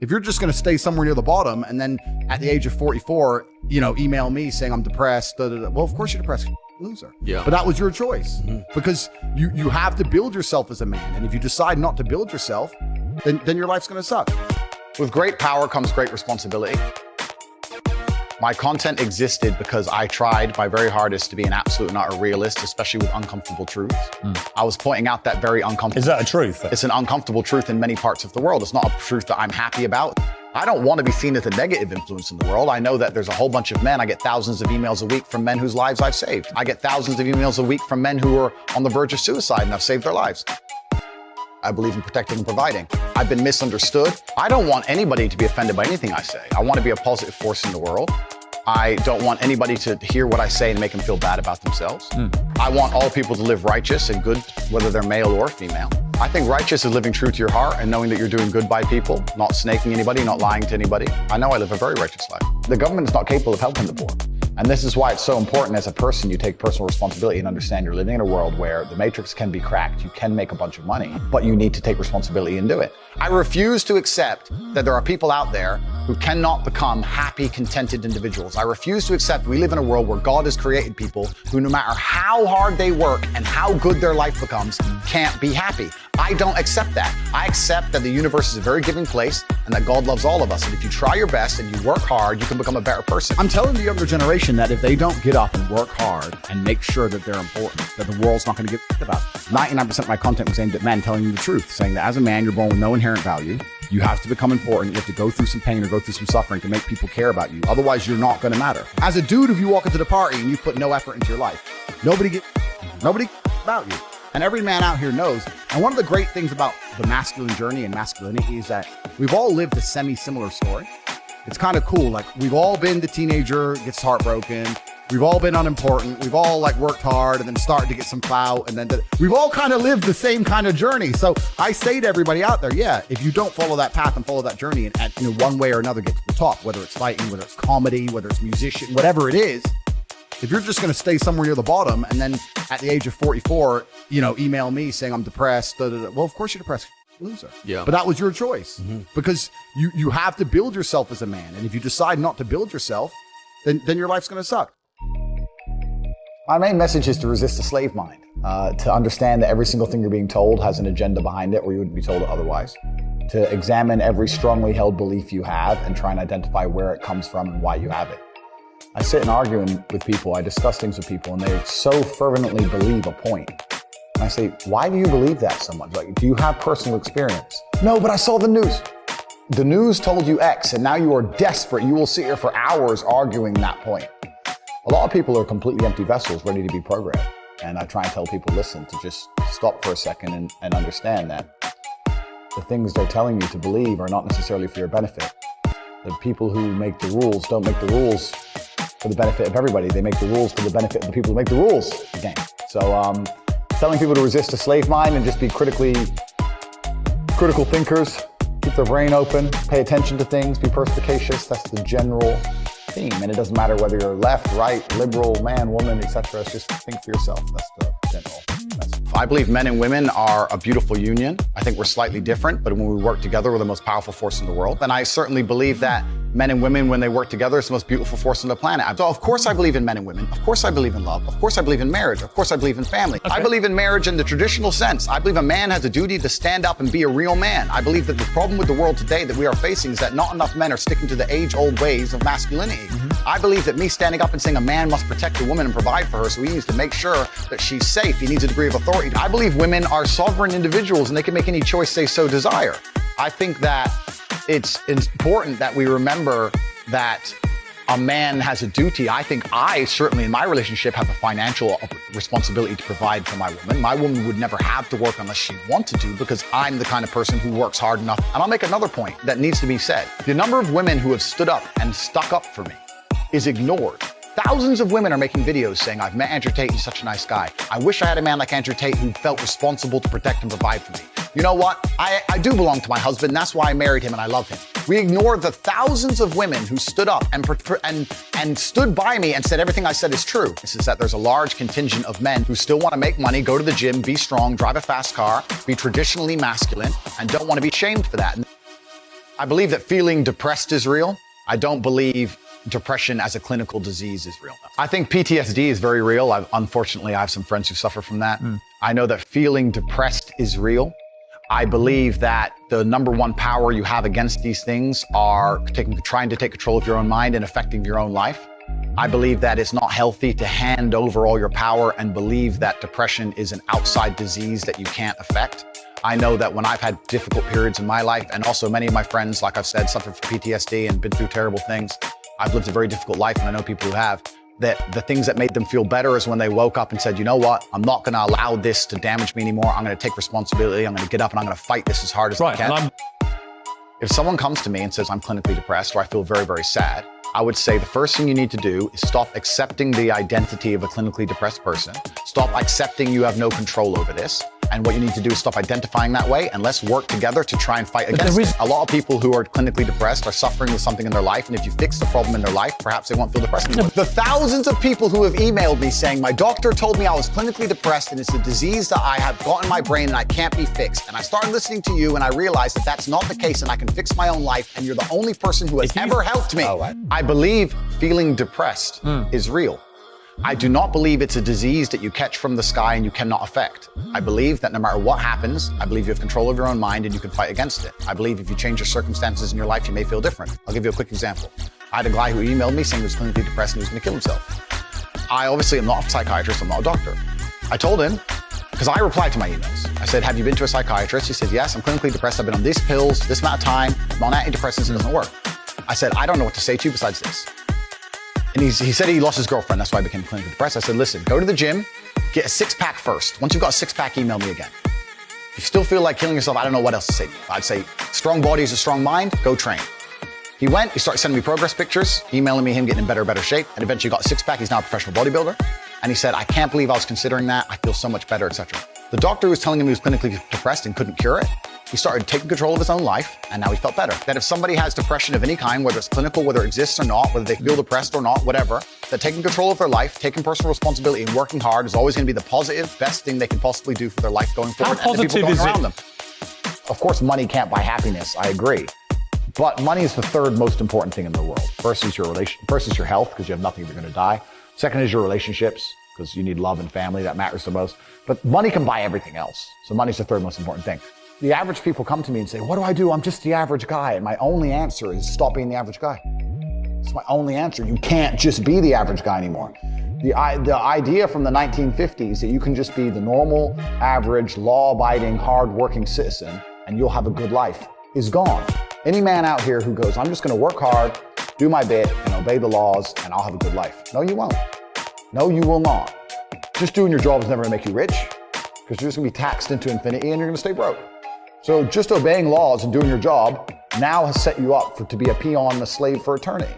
If you're just going to stay somewhere near the bottom and then at the age of 44, email me saying I'm depressed, well, of course you're depressed, loser. Yeah. But that was your choice because you have to build yourself as a man. And if you decide not to build yourself, then your life's going to suck. With great power comes great responsibility. My content existed because I tried my very hardest to be an absolute and utter realist, especially with uncomfortable truths. I was pointing out that very uncomfortable. Is that a truth? It's an uncomfortable truth in many parts of the world. It's not a truth that I'm happy about. I don't want to be seen as a negative influence in the world. I know that there's a whole bunch of men. I get thousands of emails a week from men whose lives I've saved. I get thousands of emails a week from men who are on the verge of suicide and I've saved their lives. I believe in protecting and providing. I've been misunderstood. I don't want anybody to be offended by anything I say. I want to be a positive force in the world. I don't want anybody to hear what I say and make them feel bad about themselves. I want all people to live righteous and good, whether they're male or female. I think righteous is living true to your heart and knowing that you're doing good by people, not snaking anybody, not lying to anybody. I know I live a very righteous life. The government is not capable of helping the poor. And this is why it's so important as a person, you take personal responsibility and understand you're living in a world where the matrix can be cracked. You can make a bunch of money, but you need to take responsibility and do it. I refuse to accept that there are people out there who cannot become happy, contented individuals. I refuse to accept we live in a world where God has created people who, no matter how hard they work and how good their life becomes, can't be happy. I don't accept that. I accept that the universe is a very giving place and that God loves all of us. And if you try your best and you work hard, you can become a better person. I'm telling the younger generation that if they don't get up and work hard and make sure that they're important, that the world's not going to give about it. 99% of my content was aimed at men telling you the truth, saying that as a man, you're born with no inherent value. You have to become important. You have to go through some pain or go through some suffering to make people care about you. Otherwise, you're not going to matter. As a dude, if you walk into the party and you put no effort into your life, nobody about you. And every man out here knows. And one of the great things about the masculine journey and masculinity is that we've all lived a semi-similar story. It's kind of cool. Like, we've all been the teenager, gets heartbroken. We've all been unimportant. We've all worked hard and then started to get some clout. And then we've all kind of lived the same kind of journey. So I say to everybody out there, yeah, if you don't follow that path and follow that journey and one way or another get to the top, whether it's fighting, whether it's comedy, whether it's musician, whatever it is, if you're just going to stay somewhere near the bottom and then at the age of 44, email me saying I'm depressed, well, of course you're depressed, loser. Yeah. But that was your choice because you have to build yourself as a man. And if you decide not to build yourself, then your life's going to suck. My main message is to resist the slave mind, to understand that every single thing you're being told has an agenda behind it or you wouldn't be told it otherwise. To examine every strongly held belief you have and try and identify where it comes from and why you have it. I sit and argue with people, I discuss things with people, and they so fervently believe a point. And I say, why do you believe that so much? Like, do you have personal experience? No, but I saw the news. The news told you X, and now you are desperate. You will sit here for hours arguing that point. A lot of people are completely empty vessels, ready to be programmed. And I try and tell people, listen, to just stop for a second and understand that the things they're telling you to believe are not necessarily for your benefit. The people who make the rules don't make the rules for the benefit of everybody. They make the rules for the benefit of the people who make the rules of the game. So telling people to resist a slave mind and just be critical thinkers, keep their brain open, pay attention to things, be perspicacious, that's the general theme. And it doesn't matter whether you're left, right, liberal, man, woman, etc. It's just think for yourself. That's the general message. I believe men and women are a beautiful union. I think we're slightly different, but when we work together, we're the most powerful force in the world. And I certainly believe that men and women, when they work together, it's the most beautiful force on the planet. So of course I believe in men and women. Of course I believe in love. Of course I believe in marriage. Of course I believe in family. Okay. I believe in marriage in the traditional sense. I believe a man has a duty to stand up and be a real man. I believe that the problem with the world today that we are facing is that not enough men are sticking to the age-old ways of masculinity. I believe that me standing up and saying a man must protect a woman and provide for her, so he needs to make sure that she's safe. He needs a degree of authority. I believe women are sovereign individuals and they can make any choice they so desire. I think that it's important that we remember that a man has a duty. I think I certainly in my relationship have a financial responsibility to provide for my woman. My woman would never have to work unless she wanted to because I'm the kind of person who works hard enough. And I'll make another point that needs to be said. The number of women who have stood up and stuck up for me is ignored. Thousands of women are making videos saying, I've met Andrew Tate, he's such a nice guy. I wish I had a man like Andrew Tate who felt responsible to protect and provide for me. You know what? I do belong to my husband, that's why I married him and I love him. We ignore the thousands of women who stood up and stood by me and said everything I said is true. This is that there's a large contingent of men who still want to make money, go to the gym, be strong, drive a fast car, be traditionally masculine, and don't want to be shamed for that. I believe that feeling depressed is real. I don't believe depression as a clinical disease is real. I think PTSD is very real. Unfortunately, I have some friends who suffer from that. I know that feeling depressed is real. I believe that the number one power you have against these things are trying to take control of your own mind and affecting your own life. I believe that it's not healthy to hand over all your power and believe that depression is an outside disease that you can't affect. I know that when I've had difficult periods in my life, and also many of my friends, like I've said, suffered from PTSD and been through terrible things. I've lived a very difficult life, and I know people who have, that the things that made them feel better is when they woke up and said, you know what, I'm not gonna allow this to damage me anymore. I'm gonna take responsibility. I'm gonna get up and I'm gonna fight this as hard as I can. If someone comes to me and says I'm clinically depressed or I feel very, very sad, I would say the first thing you need to do is stop accepting the identity of a clinically depressed person. Stop accepting you have no control over this. And what you need to do is stop identifying that way, and let's work together to try and fight against it. A lot of people who are clinically depressed are suffering with something in their life, and if you fix the problem in their life, perhaps they won't feel depressed anymore. The thousands of people who have emailed me saying, my doctor told me I was clinically depressed and it's a disease that I have got in my brain and I can't be fixed. And I started listening to you and I realized that that's not the case and I can fix my own life, and you're the only person who has ever helped me. I believe feeling depressed is real. I do not believe it's a disease that you catch from the sky and you cannot affect. I believe that no matter what happens, I believe you have control of your own mind and you can fight against it. I believe if you change your circumstances in your life, you may feel different. I'll give you a quick example. I had a guy who emailed me saying he was clinically depressed and he was gonna kill himself. I obviously am not a psychiatrist, I'm not a doctor. I told him, because I replied to my emails. I said, have you been to a psychiatrist? He said, yes, I'm clinically depressed. I've been on these pills, this amount of time, I'm on antidepressants, it doesn't work. I said, I don't know what to say to you besides this. And he said he lost his girlfriend, that's why I became clinically depressed. I said, listen, go to the gym, get a six-pack first. Once you've got a six-pack, email me again. If you still feel like killing yourself, I don't know what else to say. I'd say, strong body is a strong mind, go train. He went, he started sending me progress pictures, emailing me him getting in better shape, and eventually got a six-pack. He's now a professional bodybuilder. And he said, I can't believe I was considering that. I feel so much better, etc. The doctor who was telling him he was clinically depressed and couldn't cure it, he started taking control of his own life, and now he felt better. That if somebody has depression of any kind, whether it's clinical, whether it exists or not, whether they feel depressed or not, whatever, that taking control of their life, taking personal responsibility and working hard is always gonna be the positive, best thing they can possibly do for their life going forward. How positive is it? Of course, money can't buy happiness, I agree. But money is the third most important thing in the world. First is your health, because you have nothing if you're gonna die. Second is your relationships, because you need love and family, that matters the most. But money can buy everything else. So money's the third most important thing. The average people come to me and say, what do I do? I'm just the average guy. And my only answer is stop being the average guy. It's my only answer. You can't just be the average guy anymore. The idea from the 1950s that you can just be the normal, average, law-abiding, hard-working citizen and you'll have a good life is gone. Any man out here who goes, I'm just gonna work hard, do my bit, and obey the laws, and I'll have a good life. No, you won't. No, you will not. Just doing your job is never gonna make you rich, because you're just gonna be taxed into infinity and you're gonna stay broke. So just obeying laws and doing your job now has set you up to be a peon and a slave for eternity.